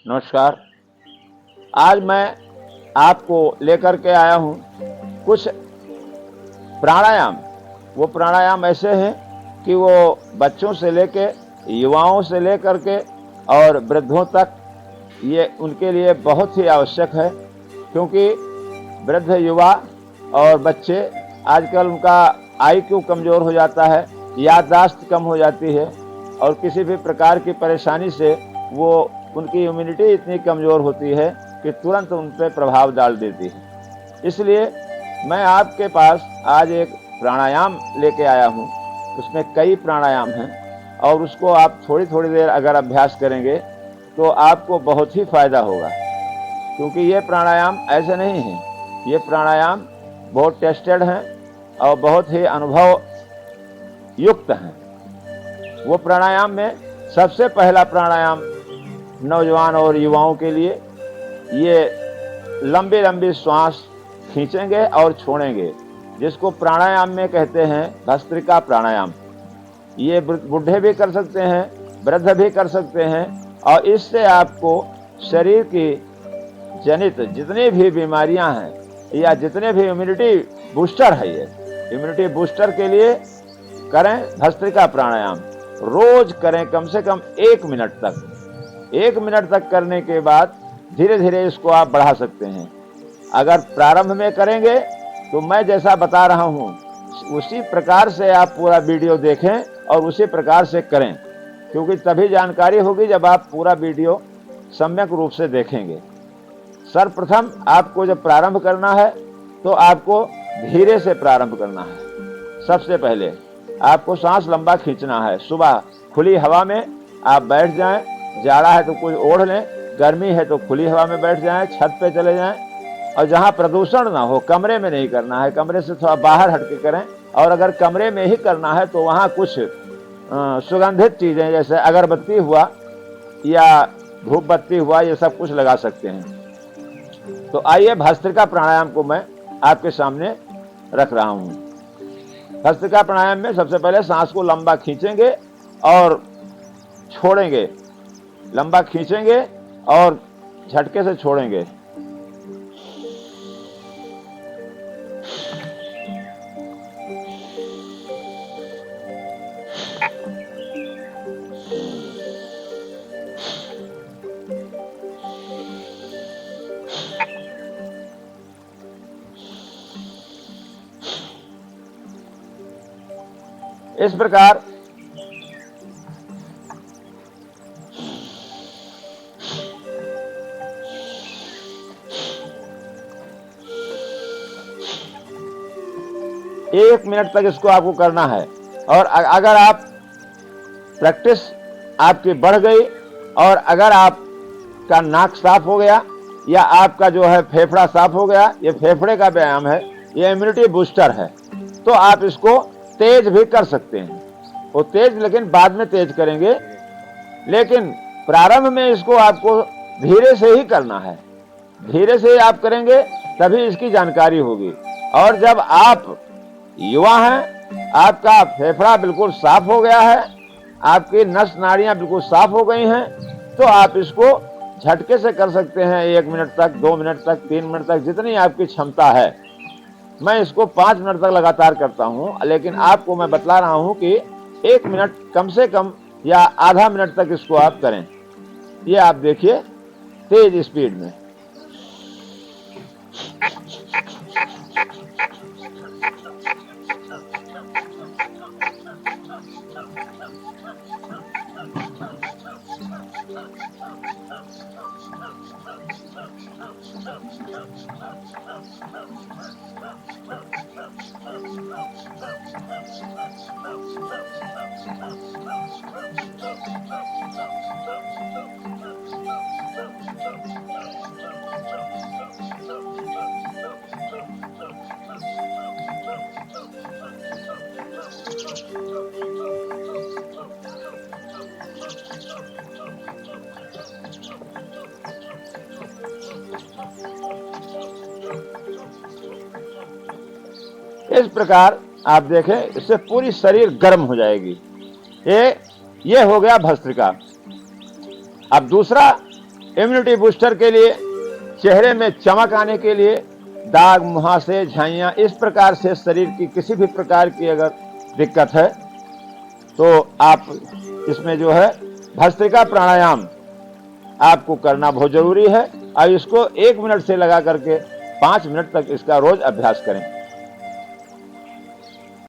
नमस्कार। आज मैं आपको लेकर के आया हूँ कुछ प्राणायाम। वो प्राणायाम ऐसे हैं कि वो बच्चों से लेके, युवाओं से लेकर के और वृद्धों तक ये उनके लिए बहुत ही आवश्यक है, क्योंकि वृद्ध, युवा और बच्चे आजकल उनका आईक्यू कमज़ोर हो जाता है, याददाश्त कम हो जाती है और किसी भी प्रकार की परेशानी से वो उनकी इम्यूनिटी इतनी कमज़ोर होती है कि तुरंत उन पे प्रभाव डाल देती है। इसलिए मैं आपके पास आज एक प्राणायाम लेके आया हूँ। उसमें कई प्राणायाम हैं और उसको आप थोड़ी-थोड़ी देर अगर अभ्यास करेंगे तो आपको बहुत ही फ़ायदा होगा, क्योंकि ये प्राणायाम ऐसे नहीं हैं। ये प्राणायाम बहुत टेस्टेड हैं और बहुत ही अनुभव युक्त हैं। वो प्राणायाम में सबसे पहला प्राणायाम नौजवान और युवाओं के लिए, ये लंबी-लंबी श्वास खींचेंगे और छोड़ेंगे, जिसको प्राणायाम में कहते हैं भस्त्रिका प्राणायाम। ये बूढ़े भी कर सकते हैं, वृद्ध भी कर सकते हैं और इससे आपको शरीर की जनित जितनी भी बीमारियां हैं या जितने भी इम्यूनिटी बूस्टर है, ये इम्यूनिटी बूस्टर के लिए करें भस्त्रिका प्राणायाम। रोज करें कम से कम 1 मिनट तक। 1 मिनट तक करने के बाद धीरे धीरे इसको आप बढ़ा सकते हैं। अगर प्रारंभ में करेंगे तो मैं जैसा बता रहा हूँ उसी प्रकार से आप पूरा वीडियो देखें और उसी प्रकार से करें, क्योंकि तभी जानकारी होगी जब आप पूरा वीडियो सम्यक रूप से देखेंगे। सर्वप्रथम आपको जब प्रारंभ करना है तो आपको धीरे से प्रारंभ करना है। सबसे पहले आपको सांस लंबा खींचना है। सुबह खुली हवा में आप बैठ जाएं। जाड़ा है तो कुछ ओढ़ लें, गर्मी है तो खुली हवा में बैठ जाएं, छत पे चले जाएं और जहां प्रदूषण ना हो, कमरे में नहीं करना है, कमरे से थोड़ा बाहर हटके करें। और अगर कमरे में ही करना है तो वहां कुछ सुगंधित चीजें जैसे अगरबत्ती हुआ या धूप बत्ती हुआ, ये सब कुछ लगा सकते हैं। तो आइए भस्त्रिका प्राणायाम को मैं आपके सामने रख रहा हूं। भस्त्रिका प्राणायाम में सबसे पहले सांस को लंबा खींचेंगे और छोड़ेंगे, लंबा खींचेंगे और झटके से छोड़ेंगे। इस प्रकार एक मिनट तक इसको आपको करना है। और अगर आप प्रैक्टिस आपकी बढ़ गई और अगर आपका नाक साफ हो गया या आपका जो है फेफड़ा साफ हो गया, ये फेफड़े का व्यायाम है, ये इम्यूनिटी बूस्टर है, तो आप इसको तेज भी कर सकते हैं। वो तेज लेकिन बाद में तेज करेंगे, लेकिन प्रारंभ में इसको आपको धीरे से ही करना है। धीरे से आप करेंगे तभी इसकी जानकारी होगी। और जब आप युवा हैं, आपका फेफड़ा बिल्कुल साफ हो गया है, आपकी नस नाड़ियां बिल्कुल साफ हो गई हैं, तो आप इसको झटके से कर सकते हैं। 1 मिनट तक, 2 मिनट तक, 3 मिनट तक, जितनी आपकी क्षमता है। मैं इसको 5 मिनट तक लगातार करता हूं, लेकिन आपको मैं बतला रहा हूं कि 1 मिनट कम से कम या आधा मिनट तक इसको आप करें। ये आप देखिए तेज स्पीड में। इस प्रकार आप देखें, इससे पूरी शरीर गर्म हो जाएगी। ये हो गया भस्त्रिका। अब दूसरा इम्यूनिटी बूस्टर के लिए, चेहरे में चमक आने के लिए, दाग, मुहासे, झाइयाँ, इस प्रकार से शरीर की किसी भी प्रकार की अगर दिक्कत है तो आप इसमें जो है भस्त्रिका प्राणायाम आपको करना बहुत जरूरी है। और इसको 1 मिनट से लगा करके 5 मिनट तक इसका रोज अभ्यास करें।